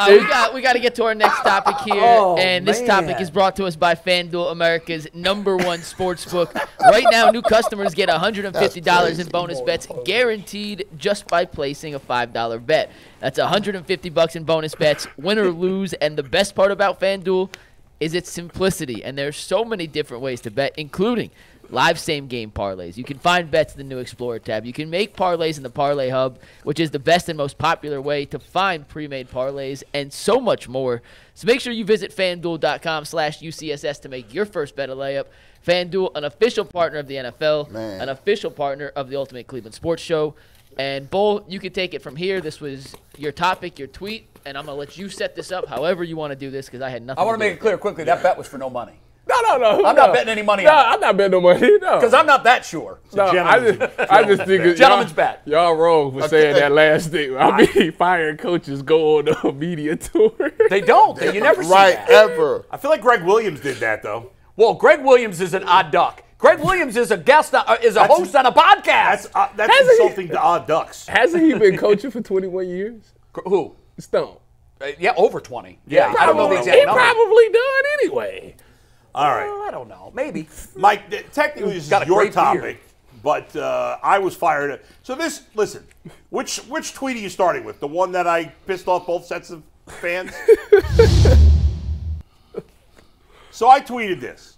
We got to get to our next topic here, and this topic is brought to us by FanDuel, America's #1 sportsbook. Right now, new customers get $150 in bonus bets guaranteed just by placing a $5 bet. That's $150 in bonus bets, win or lose. And the best part about FanDuel is its simplicity, and there's so many different ways to bet, including live same-game parlays. You can find bets in the new Explorer tab. You can make parlays in the Parlay Hub, which is the best and most popular way to find pre-made parlays, and so much more. So make sure you visit FanDuel.com/UCSS to make your first bet a layup. FanDuel, an official partner of the NFL, an official partner of the Ultimate Cleveland Sports Show. And, Bull, you can take it from here. This was your topic, your tweet, and I'm going to let you set this up however you want to do this because I had nothing I want to make it clear quickly, that bet was for no money. No. I'm not betting any money on it. I'm not betting no money. No. Because I'm not that sure. No, I just think it's gentleman's bet. Y'all wrong for saying that last thing. I mean, firing coaches go on a media tour. They don't. You never see that. Ever. I feel like Greg Williams did that, though. Well, Greg Williams is an odd duck. Greg Williams is a guest, host on a podcast. That's insulting to odd ducks. Hasn't he been coaching for 21 years? Who? Stone. Yeah, over 20. Yeah, I don't know the exact number. He probably done anyway. All right. Well, I don't know. Maybe. Mike, technically this is your topic, but I was fired. So listen, which tweet are you starting with? The one that I pissed off both sets of fans? So I tweeted this.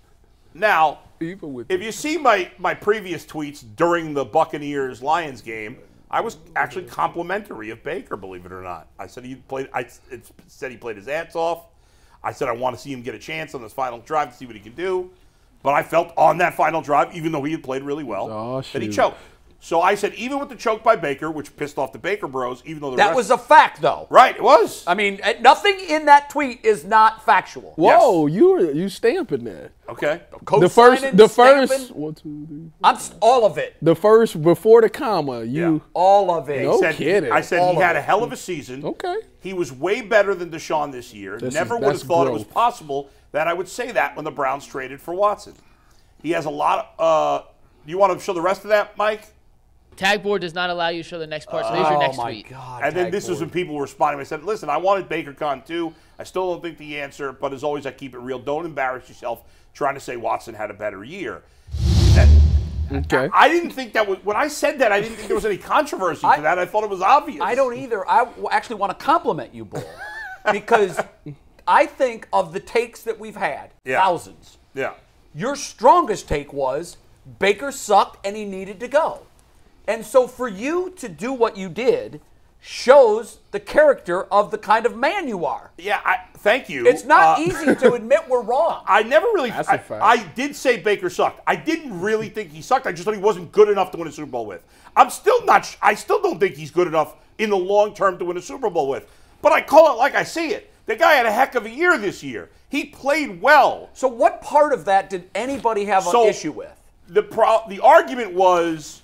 Now, if you see my previous tweets during the Buccaneers-Lions game, I was actually complimentary of Baker, believe it or not. I said he played his ass off. I said I want to see him get a chance on this final drive to see what he can do. But I felt on that final drive, even though he had played really well, that he choked. So I said, even with the choke by Baker, which pissed off the Baker Bros, even though that was a fact, though. Right, it was. I mean, nothing in that tweet is not factual. Whoa, you stamping that? Okay. The first, 1, 2, 3. All of it. The first before the comma, all of it. No kidding. I said he had a hell of a season. Okay. He was way better than Deshaun this year. Never would have thought it was possible that I would say that when the Browns traded for Watson. He has a lot of. You want to show the rest of that, Mike? Tag board does not allow you to show the next part, so here's your next tweet. God, and then this was when people were responding. I said, listen, I wanted Baker Con too. I still don't think the answer, but as always, I keep it real. Don't embarrass yourself trying to say Watson had a better year. Okay. I didn't think that was, when I said that, I didn't think there was any controversy to that. I thought it was obvious. I don't either. I actually want to compliment you, Bull, because I think of the takes that we've had, thousands. Yeah. Your strongest take was Baker sucked and he needed to go. And so for you to do what you did shows the character of the kind of man you are. Yeah, thank you. It's not easy to admit we're wrong. I never really. That's a fact. I did say Baker sucked. I didn't really think he sucked. I just thought he wasn't good enough to win a Super Bowl with. I still don't think he's good enough in the long term to win a Super Bowl with. But I call it like I see it. The guy had a heck of a year this year. He played well. So what part of that did anybody have an issue with? The argument was.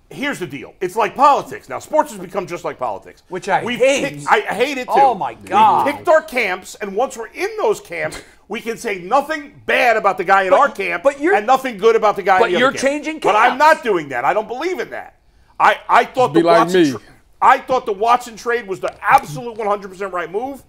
Here's the deal. It's like politics. Now, sports has become just like politics. Which I hate. I hate it, too. Oh, my God. We picked our camps, and once we're in those camps, we can say nothing bad about the guy in our camp and nothing good about the guy in the other camp. But you're changing camps. But I'm not doing that. I don't believe in that. I thought the Watson trade was the absolute 100% right move.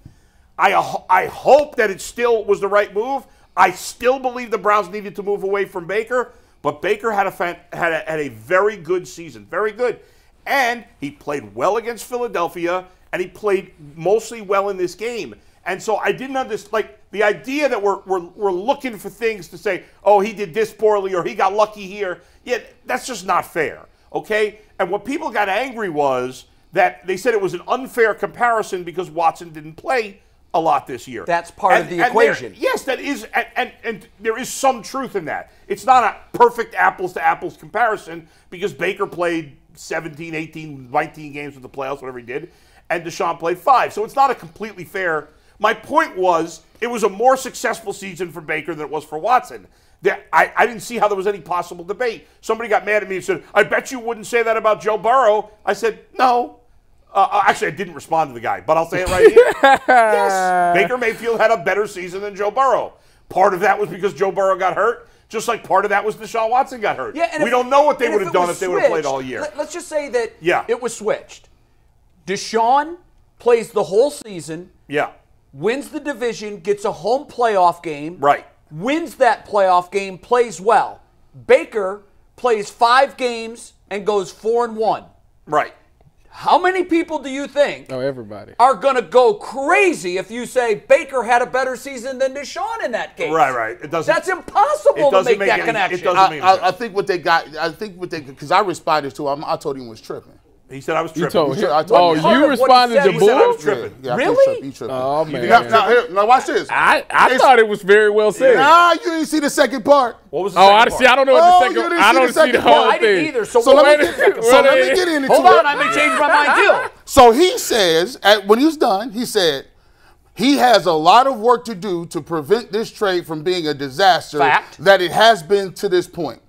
I hope that it still was the right move. I still believe the Browns needed to move away from Baker. But Baker had a very good season, very good. And he played well against Philadelphia, and he played mostly well in this game. And so I didn't understand, like, the idea that we're looking for things to say, oh, he did this poorly or he got lucky here. Yeah, that's just not fair, okay? And what people got angry was that they said it was an unfair comparison because Watson didn't play a lot this year. That's part of the equation. Yes, that is, and there is some truth in that. It's not a perfect apples-to-apples comparison because Baker played 17, 18, 19 games with the playoffs, whatever he did, and Deshaun played 5. So it's not a completely fair. My point was it was a more successful season for Baker than it was for Watson. I didn't see how there was any possible debate. Somebody got mad at me and said, I bet you wouldn't say that about Joe Burrow. I said, no. Actually, I didn't respond to the guy, but I'll say it right here. Yes, Baker Mayfield had a better season than Joe Burrow. Part of that was because Joe Burrow got hurt, just like part of that was Deshaun Watson got hurt. Yeah, and we don't know what they would have done if they would have played all year. Let's just say that it was switched. Deshaun plays the whole season. Yeah. Wins the division, gets a home playoff game. Right. Wins that playoff game, plays well. Baker plays 5 games and goes 4-1. Right. How many people do you think everybody are going to go crazy if you say Baker had a better season than Deshaun in that case? Right. It doesn't. That's impossible to make that connection. It doesn't make sense. I think what they got. I think what they because I responded to him. I told him he was tripping. He said I was tripping. You told him. I told him. You responded to He said I was Bull? tripping. Yeah, Really? He tripping. Oh, man. Now watch this. I thought it was very well said. Nah, you didn't see the second part. What was the Oh, second I part? see. I don't know what the second. I don't see the whole I didn't thing. either. So, let me Wait, get into hold it. on, I may change my mind too. So he says, when he's done, he said, he has a lot of work to do to prevent this trade from being a disaster that it has been to this point.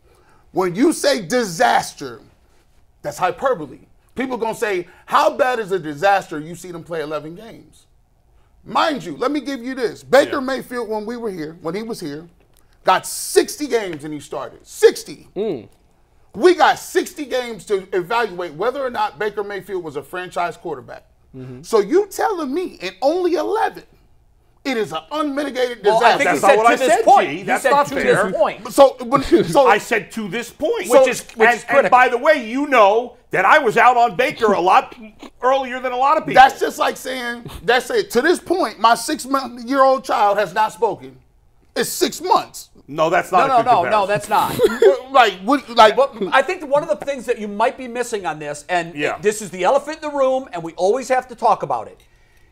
When you say disaster, that's hyperbole. People going to say, how bad is a disaster you see them play 11 games? Mind you, let me give you this. Baker Mayfield, when he was here, got 60 games and he started. 60. We got 60 games to evaluate whether or not Baker Mayfield was a franchise quarterback. So you telling me in only 11, it is an unmitigated disaster. Well, I think he said to this point. He said to this point. So I said to this point. Which is critical. And by the way, you know that I was out on Baker a lot earlier than a lot of people. That's just like saying, to this point, my 6-month-old child has not spoken. It's 6 months. No, that's not a good comparison. No, that's not. But I think one of the things that you might be missing on this, and Yeah. this is the elephant in the room, and we always have to talk about it.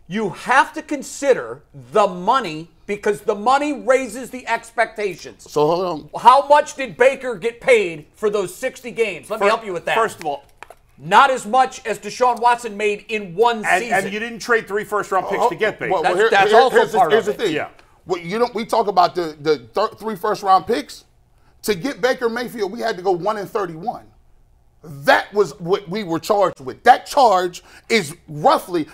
You have to consider the money because the money raises the expectations. So hold on. How much did Baker get paid for those 60 games? Let me help you with that. First of all, not as much as Deshaun Watson made in one season. And you didn't trade 3 first-round picks to get Baker. That's also part here's of the it. thing. Yeah. Well, we talk about the 3 first-round picks. To get Baker Mayfield, we had to go 1-31. That was what we were charged with. That charge is roughly,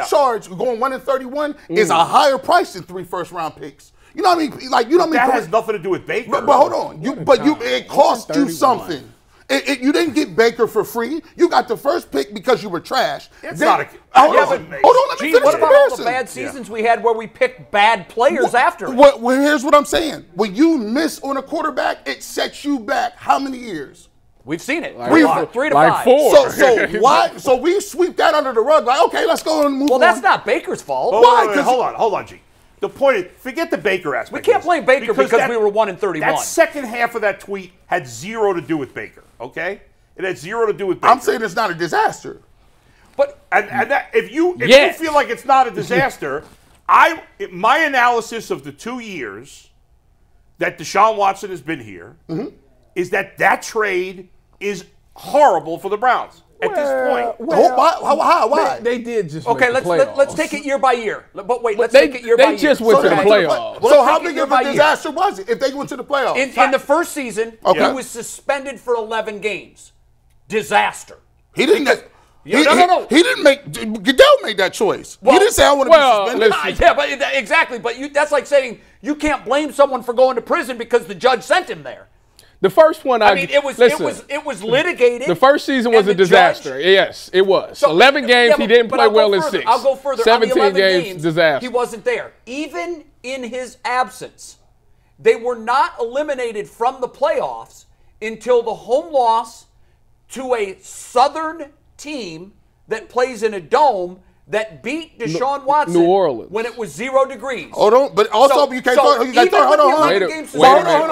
charge going 1-31 is a higher price than 3 first-round picks. You know what I mean? Like, you know what I mean? That has nothing to do with Baker. But hold on. It cost you something. You didn't get Baker for free. You got the first pick because you were trash. Hold on, let me finish what about all the comparison. bad seasons we had where we picked bad players after it? Well, here's what I'm saying. When you miss on a quarterback, it sets you back how many years? We've seen it. Like 3 to like 5. 4. So why? So we sweep that under the rug. Like, okay, let's go and move on. Well, that's not Baker's fault. Why? Wait, hold on, G. The point is, forget the Baker aspect. We can't blame Baker because we were 1-31. That second half of that tweet had 0 to do with Baker, okay? It had 0 to do with Baker. I'm saying it's not a disaster. But and that, if you Yes. feel like it's not a disaster, my analysis of the 2 years that Deshaun Watson has been here is that trade is horrible for the Browns at this point. Why? They did just okay, make the let's playoffs. take it year by year. But wait, let's They- take it year by they year. just went to the playoffs. So how take it big year of by a year. disaster was it if they went to the playoffs? In the first season, Okay. he was suspended for 11 games. Disaster. He didn't. No. He didn't make. Goodell made that choice. He didn't say I want to be suspended. Yeah, but exactly. But that's like saying you can't blame someone for going to prison because the judge sent him there. The first one, I mean, it was litigated. The first season was and a the disaster. Yes, it was. So, 11 games, yeah, he didn't but play I'll go well in further. 6. I'll go further. 17 On the 11 games, disaster. He wasn't there. Even in his absence, they were not eliminated from the playoffs until the home loss to a Southern team that plays in a dome that beat Deshaun Watson New Orleans. when it was 0 degrees. Hold on, but also you can't. Hold on.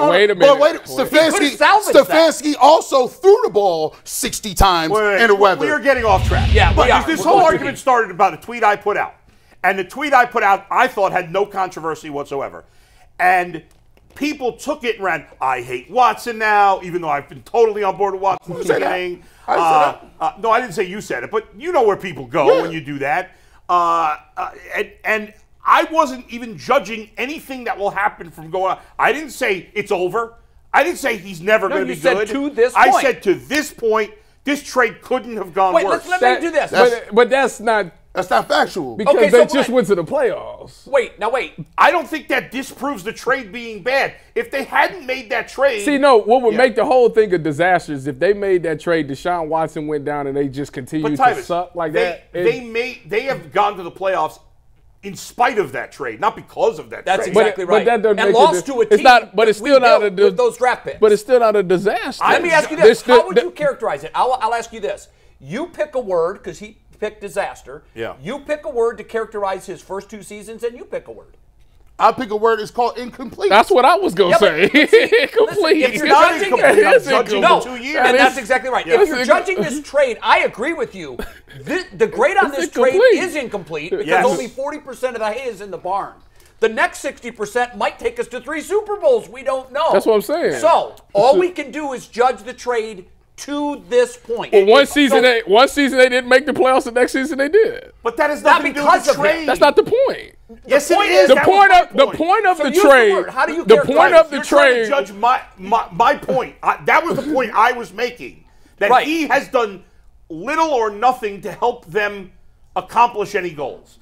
Wait a minute. But wait, Stefanski also threw the ball 60 times in the weather. We are getting off track. Yeah, we are. This We're whole going argument started about a tweet I put out. And the tweet I put out, I thought had no controversy whatsoever. And people took it and ran, I hate Watson now, even though I've been totally on board with Watson from the beginning. No, I didn't say you said it, but you know where people go when you do that. And I wasn't even judging anything that will happen from going on. I didn't say it's over. I didn't say he's never going to be good. To this point. I said to this point, this trade couldn't have gone worse. Let me do this. But that's not That's not factual. Because they just went to the playoffs. Wait. I don't think that disproves the trade being bad. If they hadn't made that trade. See, no, what would make the whole thing a disaster is if they made that trade, Deshaun Watson went down and they just continued to suck like that. They have gone to the playoffs in spite of that trade, not because of that That's trade. exactly right. But that doesn't and make lost to a team it's still not with those draft picks. But it's still not a disaster. Let me ask you this. How would you characterize it? I'll ask you this. You pick a word, because he picked disaster. Yeah. You pick a word to characterize his first 2 seasons, and you pick a word. I pick a word. It's called incomplete. That's what I was going to say. Incomplete. If you're judging it, 2 years. And that's exactly right. If you're judging this trade, I agree with you. The grade on this trade is incomplete because only 40% of the hay is in the barn. The next 60% might take us to 3 Super Bowls. We don't know. That's what I'm saying. So all we can do is judge the trade to this point. Well, one season they didn't make the playoffs. The next season they did. But that is not because of the trade. That's not the point. Yes, it is. The point of the trade. How do you the point of the You're trade? trying to judge my point. That was the point I was making. That he has done little or nothing to help them accomplish any goals.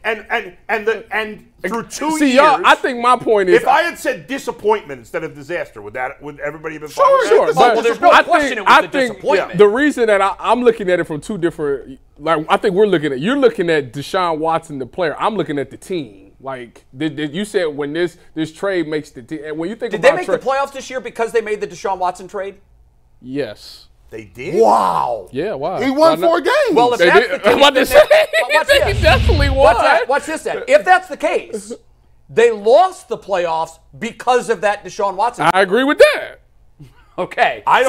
And through 2 years. Y'all, I think my point is, if I had said disappointment instead of disaster, would everybody have been fine? Sure. Well, there's no question it was a disappointment. The reason that I'm looking at it from 2 different, I think you're looking at Deshaun Watson, the player. I'm looking at the team. Like you said, when this trade makes the team, and when you think did they make the playoffs this year because they made the Deshaun Watson trade? Yes. They did? Wow. Yeah, wow. He won 4 games. Well, if that's the case, he definitely won. Watch this then. If that's the case, they lost the playoffs because of that Deshaun Watson. I agree with that. Okay. I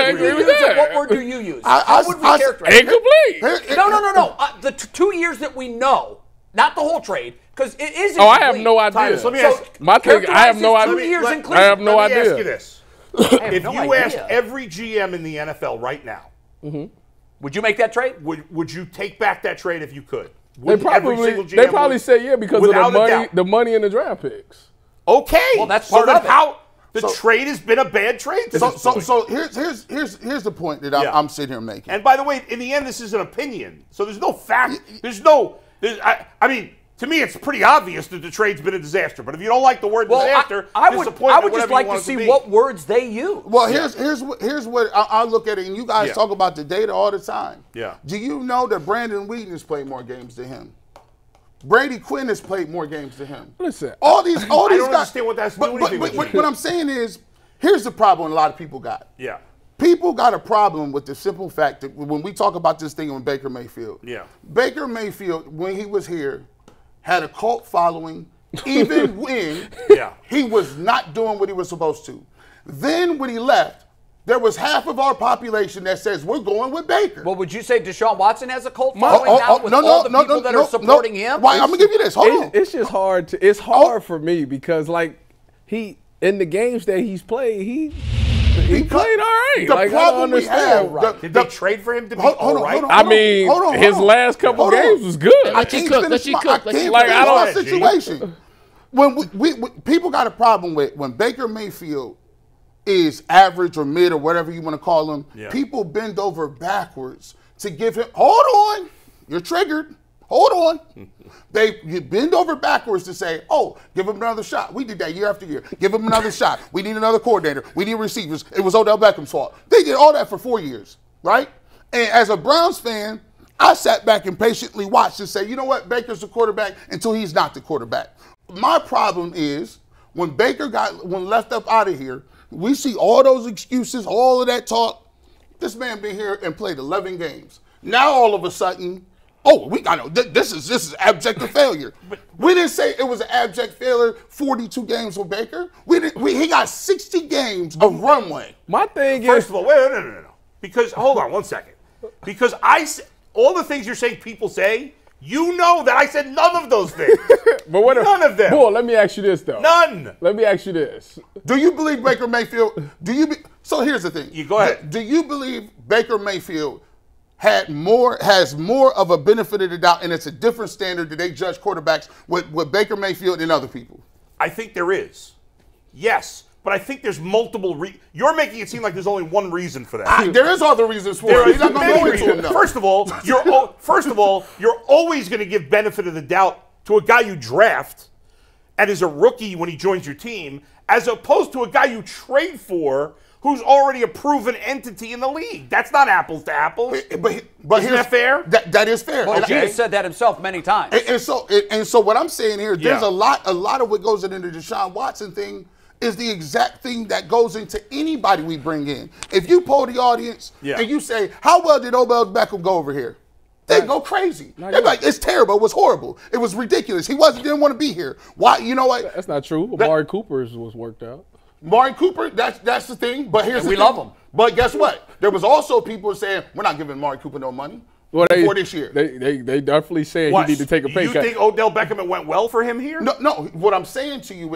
agree with that. What word do you use? How would we characterize it? Incomplete. No. The 2 years that we know, not the whole trade, because it is incomplete. Oh, I have no idea. Titus, let me ask I have no idea. 2 years included. I have no Let me idea. ask you this. If you asked every GM in the NFL right now, would you make that trade? Would you take back that trade if you could? They probably say yeah because of the money and the draft picks. Okay. Well, that's part of it. How the trade has been a bad trade. So here's the point that I'm sitting here making. And by the way, in the end, this is an opinion. So there's no fact. I mean, to me, it's pretty obvious that the trade's been a disaster. But if you don't like the word disaster, I would just like to see what words they use. Well, here's what I look at it, and you guys talk about the data all the time. Yeah. Do you know that Brandon Wheaton has played more games than him? Brady Quinn has played more games than him. Listen, all these I don't guys. Understand what that's doing. But what I'm saying is, here's the problem a lot of people got. Yeah. People got a problem with the simple fact that when we talk about this thing with Baker Mayfield. Yeah. Baker Mayfield, when he was here, had a cult following, even when he was not doing what he was supposed to. Then when he left, there was half of our population that says we're going with Baker. Well, would you say Deshaun Watson has a cult following now with all the people that are supporting him? Why? I'm gonna give you this. Hold on. It's just hard. It's hard for me because in the games that he's played, he played all right. The problem we have. Did they trade for him to be all right? I mean, his last couple games was good. Let you cook. I don't situation. When we people got a problem with when Baker Mayfield is average or mid or whatever you want to call him, people bend over backwards to give him. Hold on, you're triggered. Hold on. You bend over backwards to say, oh, give him another shot. We did that year after year. Give him another shot. We need another coordinator. We need receivers. It was Odell Beckham's fault. They did all that for 4 years, right? And as a Browns fan, I sat back and patiently watched and say, you know what? Baker's the quarterback until he's not the quarterback. My problem is when Baker when left up out of here, we see all those excuses, all of that talk. This man been here and played 11 games. Now all of a sudden, this is abject failure. We didn't say it was an abject failure. 42 games with Baker. He got 60 games of runway. My thing First of all, no. Because hold on 1 second. Because all the things you're saying people say, you know that I said none of those things. But none of them. Boy, let me ask you this though. None. Let me ask you this. Do you believe Baker Mayfield? So here's the thing. You go ahead. Do you believe Baker Mayfield has more of a benefit of the doubt, and it's a different standard that they judge quarterbacks with Baker Mayfield and other people? I think there is. Yes, but I think there's multiple. You're making it seem like there's only one reason for that. There is other reasons for it. He's not going to go into them. First of all, you're always going to give benefit of the doubt to a guy you draft and is a rookie when he joins your team, as opposed to a guy you trade for who's already a proven entity in the league. That's not apples to apples. But isn't that fair? That is fair. Well, Jay has said that himself many times. And so what I'm saying here, there's a lot of what goes into the Deshaun Watson thing is the exact thing that goes into anybody we bring in. If you poll the audience and you say, how well did Odell Beckham go over here? They go crazy. They're like, it's terrible. It was horrible. It was ridiculous. He didn't want to be here. Why? You know what? That's not true. Amari Cooper's was worked out. Martin Cooper, that's the thing. But here's the thing. We love him. But guess what? There was also people saying, we're not giving Martin Cooper no money before this year. They definitely saying he need to take a pay cut. You think Odell Beckham, it went well for him here? No. What I'm saying to you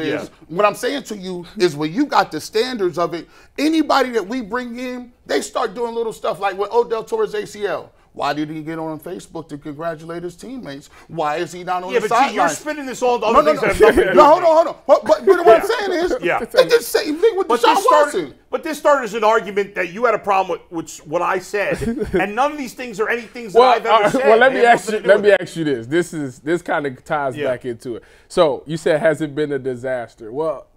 is, when you got the standards of it, anybody that we bring in, they start doing little stuff like when Odell tore his ACL. Why did he get on Facebook to congratulate his teammates? Why is he not on the sidelines? You're spinning this all other things that have nothing to do with hold on. But what I'm saying is, they did the same thing with Deshaun Watson. But this started as an argument that you had a problem with what I said, and none of these things are any things that I've ever said. Well, let me ask you this. This kind of ties back into it. So you said, has it been a disaster? Well,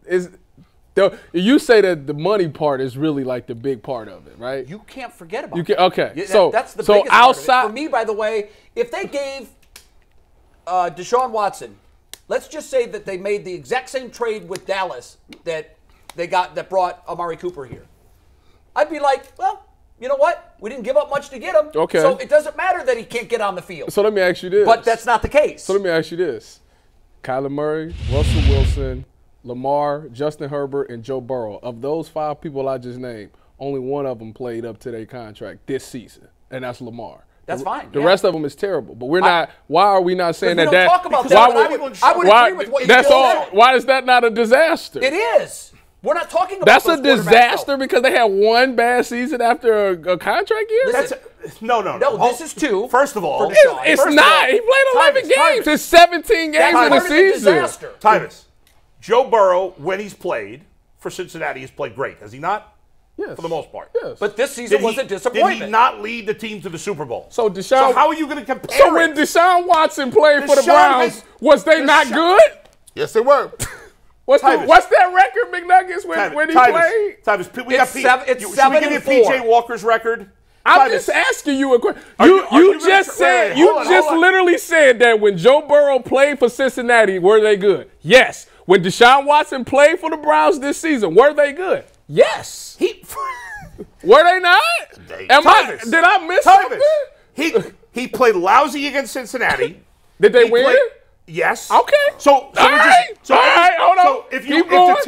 you say that the money part is really like the big part of it, right? You can't forget about it. Okay. That's the biggest part of it. For me, by the way, if they gave Deshaun Watson, let's just say that they made the exact same trade with Dallas that brought Amari Cooper here, I'd be like, well, you know what? We didn't give up much to get him. Okay. So it doesn't matter that he can't get on the field. So let me ask you this. But that's not the case. So let me ask you this. Kyler Murray, Russell Wilson, Lamar, Justin Herbert, and Joe Burrow. Of those 5 people I just named, only one of them played up to their contract this season, and that's Lamar. That's fine. The rest of them is terrible. But we're not. Why are we not saying that? We don't talk about that. I would agree with what you That's all. said. Why is that not a disaster? It is. We're not talking about that's a disaster because they had one bad season after a contract year. No. This is 2. First of all, it's not. He played 11 games. It's 17 games in a season. Tyvus, Joe Burrow, when he's played for Cincinnati, has played great. Has he not? Yes. For the most part. Yes. But this season was a disappointment. Did he not lead the team to the Super Bowl? So how are you going to compare So when Deshaun Watson played for the Browns, was they not good? Yes, they were. What's that record, McNuggets, when he played? Should we give you P.J. Walker's record? I'm just asking you a question. You just literally said that when Joe Burrow played for Cincinnati, were they good? Yes. When Deshaun Watson played for the Browns this season, were they good? Yes. Were they not? Did I miss something? He played lousy against Cincinnati. Did they win? Yes. Okay. All right. Hold on. Keep going.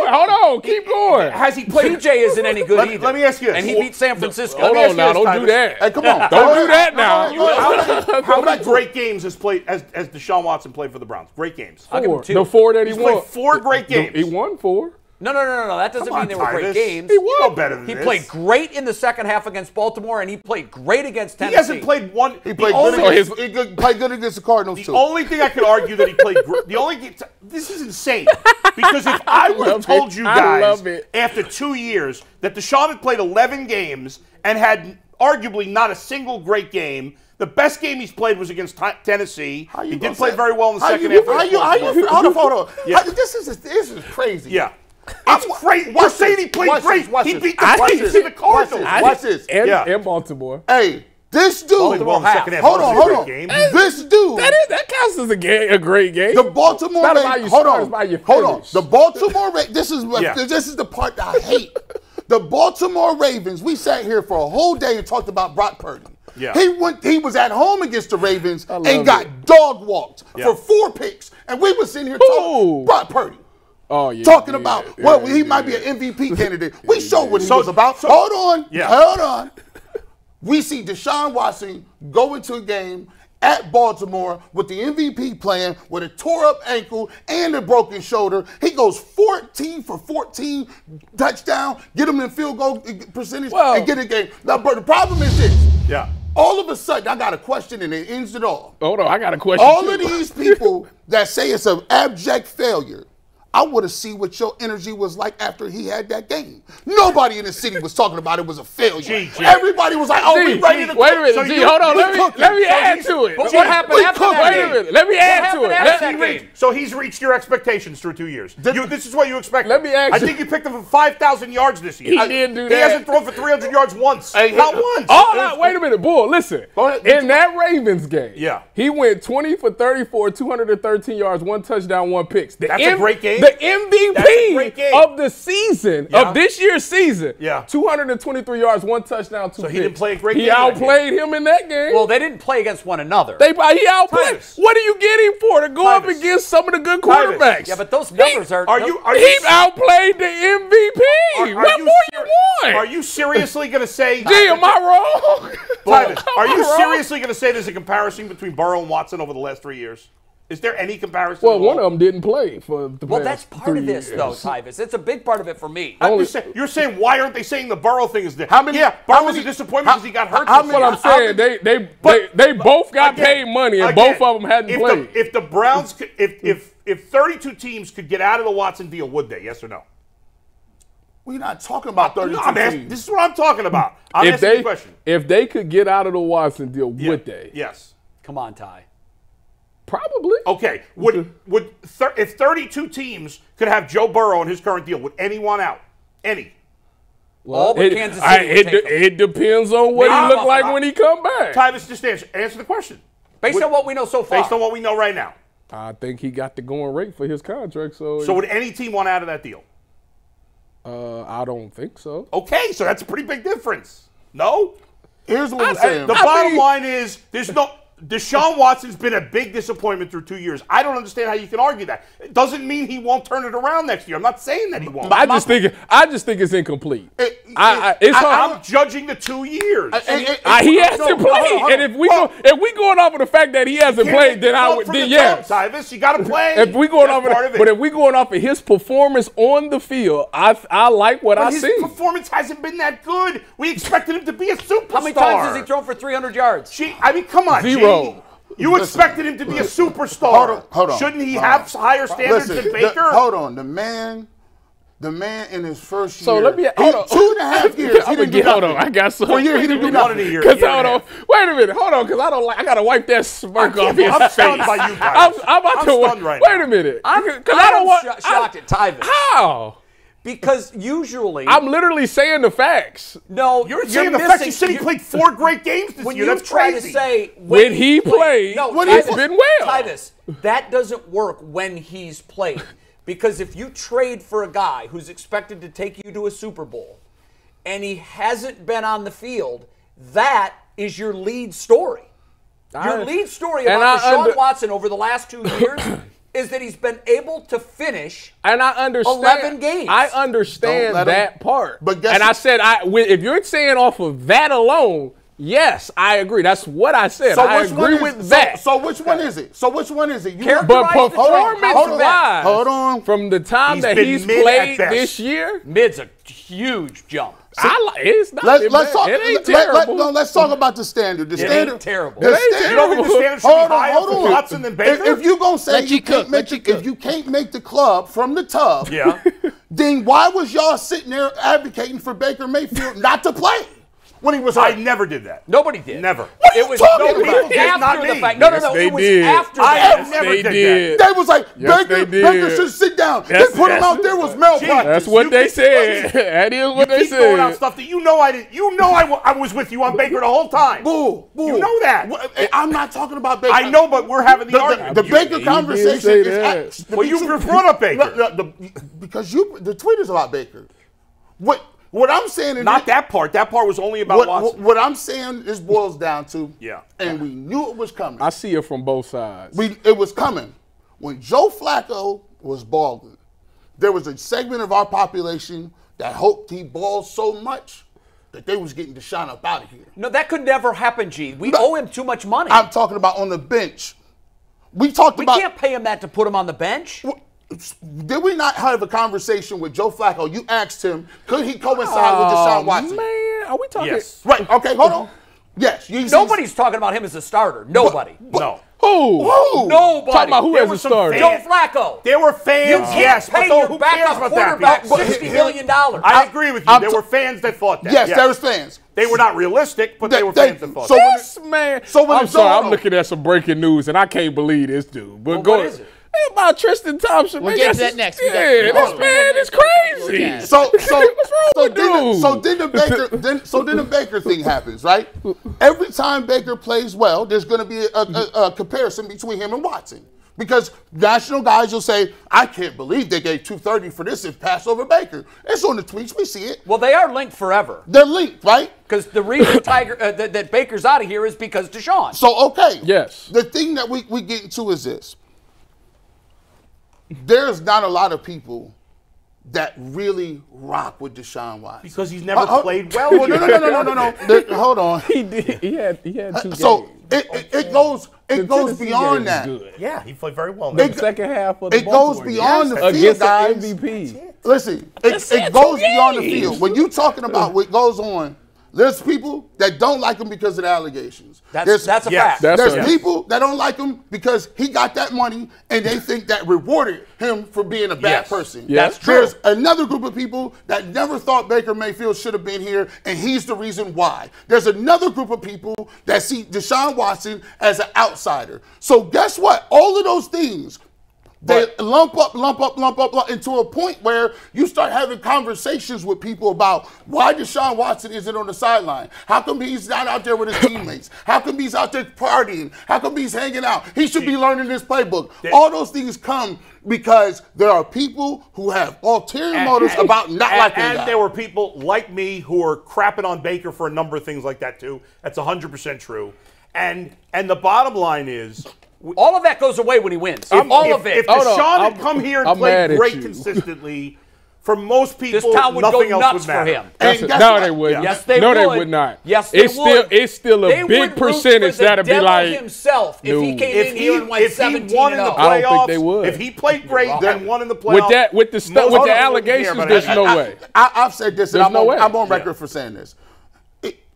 Hold on. Keep going. Has he played? PJ isn't any good either. Let me ask you this. And he beat San Francisco. Hold on now. Don't do that. Hey, come on. Don't do that now. How many great games has Deshaun Watson played for the Browns? Great games. 4. The 4 that he won. Played 4 great games. He won 4. No. That doesn't mean they were great games. He won. You know better than this. He played great in the second half against Baltimore, and he played great against Tennessee. He hasn't played one. He played good against the Cardinals, too. The only thing I could argue that he played this is insane. Because if I would have told you guys after 2 years that Deshaun had played 11 games and had arguably not a single great game, the best game he's played was against Tennessee. He did play very well in the second half. Hold on. This is crazy. Yeah. It's crazy. You're saying he played great. He beat the Patriots and the Cardinals. Watch this. And Baltimore. Hey, this dude. Hold on. This dude. That counts as a great game. The Baltimore Ravens. Hold on. The Baltimore Ravens. This is the part that I hate. The Baltimore Ravens. We sat here for a whole day and talked about Brock Purdy. Yeah. He was at home against the Ravens and got dog walked for 4 picks. And we were sitting here talking Brock Purdy. Talking about he might be an MVP candidate. We showed what he was about. Hold on. We see Deshaun Watson go into a game at Baltimore with the MVP plan with a tore up ankle and a broken shoulder. He goes 14 for 14, touchdown, get him in field goal percentage, and get a game. Now, but the problem is this. Yeah. All of a sudden, I got a question, and it ends it all. Hold on, I got a question. All of these people that say it's an abject failure, I would have seen what your energy was like after he had that game. Nobody in the city was talking about it was a failure. Everybody was like, "Oh, we ready to wait a minute, G, hold on. Let me add to it. But what happened after that? Wait a minute. Let me add to it. So he's reached your expectations through 2 years. This is what you expect. Let me ask you. I think you picked him for 5,000 yards this year. He didn't do that. He hasn't thrown for 300 yards once. Not once. Wait a minute, Bull. Listen. In that Ravens game, he went 20 for 34, 213 yards, 1 touchdown, 1 pick. That's a great game. The MVP of the season, of this year's season, 223 yards, 1 touchdown, 2 picks. So he didn't play a great game. He outplayed him in that game. Well, they didn't play against one another. He outplayed. What are you getting for to go up against some of the good quarterbacks? Yeah, but those numbers are. He outplayed the MVP. What more you want? Are you seriously going to say? Gee, am I wrong? Tyvis, are you seriously going to say there's a comparison between Burrow and Watson over the last 3 years? Is there any comparison? Well, one of them didn't play for the Well, that's part of this, though, Tyvis. It's a big part of it for me. You're saying, why aren't they saying the Burrow thing is there? Burrow was a disappointment because he got hurt. What I'm saying, they both got paid money, and both of them hadn't played. If the Browns, if 32 teams could get out of the Watson deal, would they? Yes or no? We're not talking about 32 teams. This is what I'm talking about. I'm asking you a question. If they could get out of the Watson deal, would they? Yes. Come on, Ty. Probably. Okay. If 32 teams could have Joe Burrow in his current deal, would anyone out? Any? Well, Kansas City it depends on what he look like when he come back. Tyvis, just answer the question. Based on what we know so far. Based on what we know right now. I think he got the going rate for his contract. So would any team want out of that deal? I don't think so. Okay, so that's a pretty big difference. No? Here's what I'm saying. The bottom line is Deshaun Watson's been a big disappointment through 2 years. I don't understand how you can argue that. It doesn't mean he won't turn it around next year. I'm not saying that he won't. I just think it's incomplete. I'm judging the 2 years. He hasn't played, and if we going off of the fact that he hasn't played, then yes. Tyvis, you got to play. If we going off of his performance on the field, I like what I see. His performance hasn't been that good. We expected him to be a superstar. How many times has he thrown for 300 yards? Come on, Zero. You expected him to be a superstar. Hold on. Shouldn't he have higher standards than Baker? Hold on. The man in his first year. So let me 2.5 years. He didn't do hold on. I got some. For a year, he didn't do nothing. Wait a minute. Hold on, because I gotta wipe that smirk off his face. I'm stunned by you guys. I'm stunned right now. Wait a minute. Because I don't want. Shocked at Tyvis. How? Because usually I'm literally saying the facts. No, you're saying the facts. You said he played 4 great games this year. That's crazy. To say when he played, it's been well. Tyvis, that doesn't work when he's played. Because if you trade for a guy who's expected to take you to a Super Bowl and he hasn't been on the field, that is your lead story. Your lead story about Deshaun Watson over the last 2 years is that he's been able to finish and I understand 11 games. I understand that part. But I said, if you're saying off of that alone, yes, I agree. That's what I said. I agree with that. So which one is it? But performance-wise, hold on. From the time that he's played this year, mid's a huge jump. It's not. It ain't terrible. Let's talk about the standard. The standard ain't terrible. You don't think the standard should be higher for Watson than Baker? If you gonna say if you can't make the club from the tub, then why was y'all sitting there advocating for Baker Mayfield not to play when he was hurt? I never did that. Nobody did. Never. It was after the fact. No, it was after I that. have never did that. They was like, Baker should sit down. They put him out there was malpractice. That's what they said. That is what they said. Throwing out stuff that you know I didn't. You know I was with you on Baker the whole time. Boo. You know that. I'm not talking about Baker. I know, but we're having the argument. The Baker conversation is. Well, you brought up Baker. Because the tweet is about Baker. What I'm saying is not that part. That part was only about Watson. What I'm saying is boils down to, and we knew it was coming. I see it from both sides. It was coming. When Joe Flacco was balling, there was a segment of our population that hoped he balled so much that they was getting Deshaun up out of here. No, that could never happen, G. We owe him too much money. I'm talking about on the bench. We can't pay him that to put him on the bench. Did we not have a conversation with Joe Flacco? You asked him, could he coincide with Deshaun Watson? Man, are we talking? Yes. Right. Okay, hold on. Yes. Nobody's talking about him as a starter. Nobody. No. Who? Nobody. Talking about who There has were a some starter. Joe Flacco. There were fans, You can't yes, pay but your who cares backup about quarterback that? $60 million. I agree with you. There were fans that thought that. Yes, there was fans. They were not realistic, but they were fans that thought So that. This man. So when I'm it's sorry, all- I'm looking at some breaking news, and I can't believe this dude. But Well, go what is it? Hey, about Tristan Thompson. We'll man, get to that's- that next. Yeah, We got- this man is crazy. Yeah. So What's wrong with dude? then the Baker thing happens, right? Every time Baker plays well, there's going to be a comparison between him and Watson. Because national guys will say, I can't believe they gave 230 for this and pass over Baker. It's on the tweets. We see it. Well, they are linked forever. They're linked, right? Because the reason that Baker's out of here is because Deshaun. So, okay. Yes. The thing that we get into is this. There's not a lot of people that really rock with Deshaun Watson. Because he's never played well. Well, no. Hold on. He did. He had 2 games. So it goes Tennessee beyond game that. was good. Yeah, he played very well. The second half of the It goes Baltimore beyond game the field, against guys. the MVP. Listen, That's it it, goes 2 beyond the games. field. When you're talking about what goes on, there's people that don't like him because of the allegations. That's a yes. fact. There's people that don't like him because he got that money and they think that rewarded him for being a bad Yes. person. Yes. That's true. There's another group of people that never thought Baker Mayfield should have been here, and he's the reason why. There's another group of people that see Deshaun Watson as an outsider. So guess what? All of those things, they lump up into a point where you start having conversations with people about why Deshaun Watson isn't on the sideline. How come he's not out there with his teammates? How come he's out there partying? How come he's hanging out? He should be learning this playbook. All those things come because there are people who have ulterior motives about not liking And that. there were people like me who are crapping on Baker for a number of things like that too. That's 100% true. And the bottom line is, All of that goes away when he wins. if All of it. Deshaun had come here and I'm mad played at great you. consistently, for most people, This town would go nothing else nuts would for matter. him. And guess No, what? they wouldn't. Yes, they no, would. they would not. Yes, they it's would. It's still a They big would root percentage for the that'll be devil like himself if he no. came If in here and went he 17 won in the 0. I don't think playoffs, they would. if he played great and won in the with playoffs, that with the most with people the wouldn't allegations. care, but There's no way. I've said this, and There's no way. I'm on record for saying this.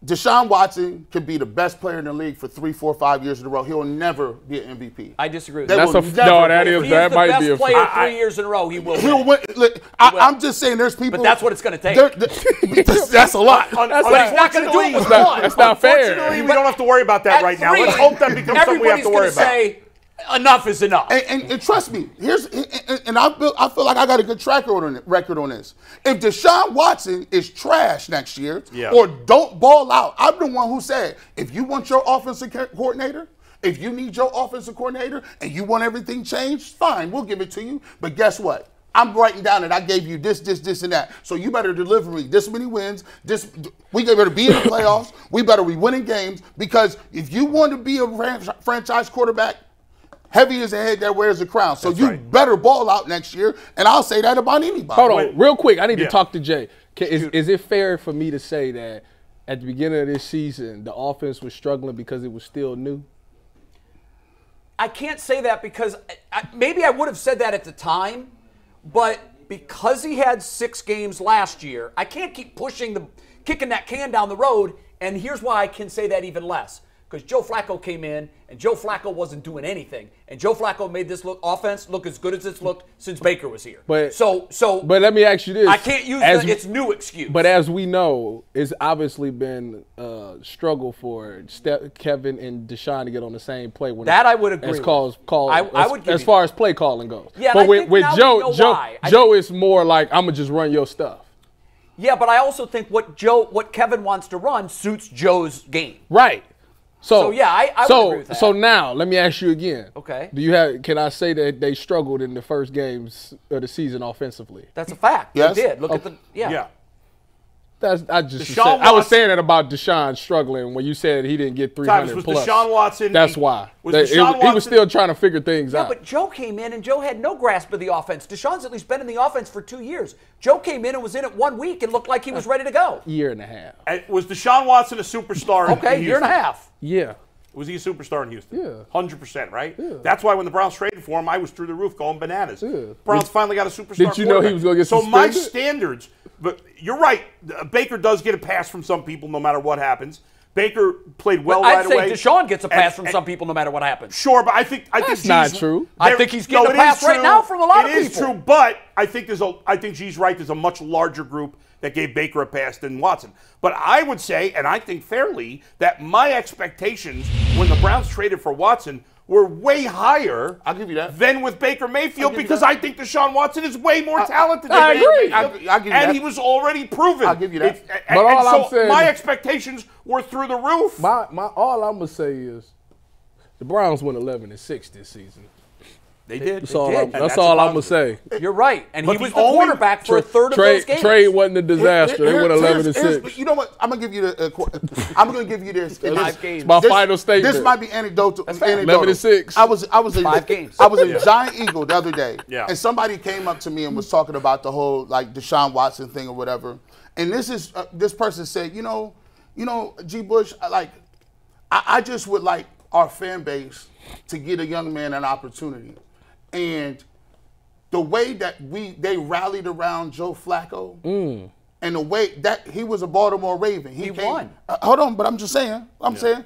Deshaun Watson could be the best player in the league for 3, 4, 5 years in a row. He'll never be an MVP. I disagree with They that. That's will a never no. be. That If is he that is the might best be a. player 3 years in a row, he will He'll win. win. Look, I'm just saying there's people. But that's what it's going to take. That's a lot. But he's not going to do it with one. That's not fair. Unfortunately, we don't have to worry about that At right now. 3, Let's hope that becomes something we have to worry everybody's about. gonna say, enough is enough. And trust me, I feel like I got a good track record on this. If Deshaun Watson is trash next year or don't ball out, I'm the one who said, if you want your offensive coordinator, if you need your offensive coordinator and you want everything changed, fine, we'll give it to you. But guess what? I'm writing down that I gave you this, and that. So you better deliver me this many wins. We better be in the playoffs. We better be winning games, because if you want to be a franchise quarterback, heavy is the head that wears the crown. So you better ball out next year, and I'll say that about anybody. Hold on, real quick. I need to talk to Jay. Is it fair for me to say that at the beginning of this season, the offense was struggling because it was still new? I can't say that because maybe I would have said that at the time, but because he had 6 games last year, I can't keep kicking that can down the road. And here's why I can say that even less. Because Joe Flacco came in, and Joe Flacco wasn't doing anything. And Joe Flacco made this offense look as good as it's looked since Baker was here. But let me ask you this. I can't use it's new excuse. But as we know, it's obviously been a struggle for Kevin and Deshaun to get on the same play. That I would agree as with. As far as play calling goes. Yeah, but with Joe is more like, I'm going to just run your stuff. Yeah, but I also think what Kevin wants to run suits Joe's game. Right. So yeah, I would agree with that. So now let me ask you again. Okay. Can I say that they struggled in the first games of the season offensively? That's a fact. Yes. They did. Look at the Yeah. I was saying that about Deshaun struggling when you said he didn't get 300 was plus. Deshaun Watson. That's why. Was Deshaun Watson, he was still trying to figure things out. Yeah, but Joe came in and Joe had no grasp of the offense. Deshaun's at least been in the offense for 2 years. Joe came in and was in it 1 week and looked like he was ready to go. Year and a half. Was Deshaun Watson a superstar? Okay, year and a half. Yeah. Was he a superstar in Houston? Yeah. 100%, right? Yeah. That's why when the Browns traded for him, I was through the roof going bananas. Yeah. Browns finally got a superstar. Did you know he was going to get suspended? So my suspended? standards, but you're right. Baker does get a pass from some people no matter what happens. Baker played well I'd right away. say Deshaun gets a pass from some people no matter what happens. Sure, but I think That's not true. I think he's getting a pass right now from a lot of people. It is true, but I think G's right. There's a much larger group that gave Baker a pass than Watson. But I would say, and I think fairly, that my expectations when the Browns traded for Watson were way higher. I'll give you that. Than with Baker Mayfield because I think Deshaun Watson is way more talented than I Baker agree. Mayfield. I'll give you and that. he was already proven. I'll give you that. But all I'm saying, my expectations were through the roof. All I'm gonna say is the Browns went 11-6 this season. They did. That's all I'm gonna say. You're right. And But he was the the only quarterback for a third of those games. Trade wasn't a disaster. They went 11-6. You know what? I'm gonna give you I'm gonna give you this. 5 games. My final statement. This might be anecdotal. 11-6. I was 5 games. I was a Giant Eagle the other day, Yeah. and somebody came up to me and was talking about the whole like Deshaun Watson thing or whatever. And this person said, you know, G. Bush, I just would like our fan base to get a young man an opportunity. And the way that they rallied around Joe Flacco, and the way that he was a Baltimore Raven, he won. Hold on, but I'm just saying. I'm saying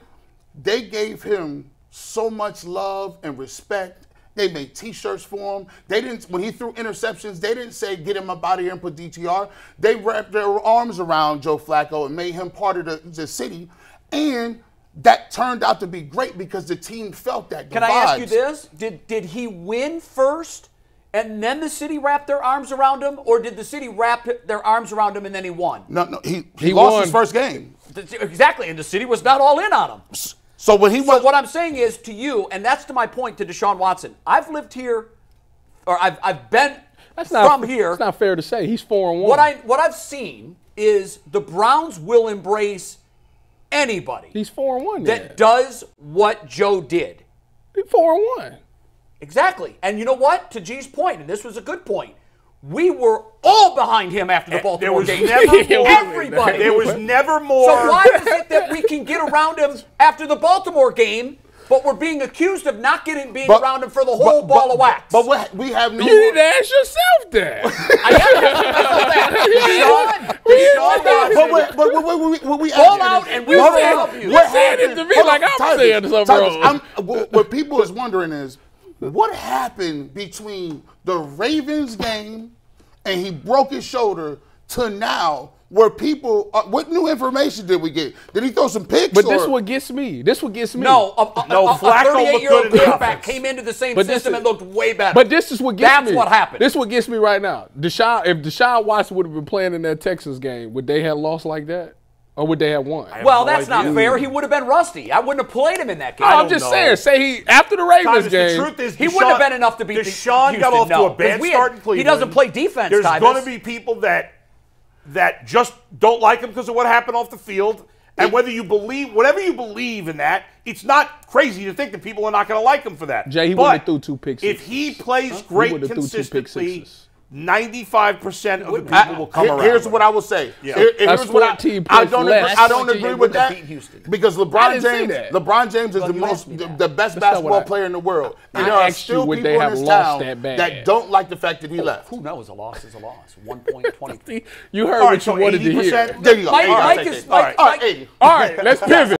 they gave him so much love and respect. They made T-shirts for him. They didn't when he threw interceptions. They didn't say get him up out of here and put DTR. They wrapped their arms around Joe Flacco and made him part of the city, and that turned out to be great because the team felt that. Can I ask you this? Did he win first and then the city wrapped their arms around him, or did the city wrap their arms around him and then he won? No, he lost his first game. Exactly, and the city was not all in on him. So when he went, what I'm saying is to you, and that's to my point to Deshaun Watson. I've lived here, or I've been from here. It's not fair to say he's 4-1. What I've seen is the Browns will embrace anybody. He's 4-1 that does what Joe did. He's 4-1. Exactly. And you know what? To G's point, and this was a good point, we were all behind him after the Baltimore game. Everybody. There was never more. So why is it that we can get around him after the Baltimore game, but we're being accused of not being around him for the whole ball of wax? But we have no. You need to ask yourself that. But we call out and we will help you. What happened to me like I'm saying something wrong? What people is wondering is, what happened between the Ravens game and he broke his shoulder to now? Where people, what new information did we get? Did he throw some picks? But this is what gets me. No, a Flacco 38-year-old looked good quarterback came into the same system and looked way better. But this is what gets me. That's what happened. This is what gets me right now. If Deshaun Watson would have been playing in that Texas game, would they have lost like that? Or would they have won? Well, that's not fair. He would have been rusty. I wouldn't have played him in that game. I'm just saying. Say he after the Ravens game. The truth is, he wouldn't have been enough to beat Deshaun got off to a bad start in Cleveland. He doesn't play defense. There's going to be people that just don't like him because of what happened off the field. And whatever you believe in that, it's not crazy to think that people are not going to like him for that. Jay, he wouldn't have threw 2 picks. If he plays great consistently, 95% of the people will come around. Here's what I will say. Yeah. That's 14 I points don't less. I don't agree with that because LeBron James is the best basketball player in the world, and there are still people in this town that don't like the fact that he left. Who knows? A loss is a loss. 1.20. You heard what you wanted to hear. There you go. Mike is. All right, let's pivot.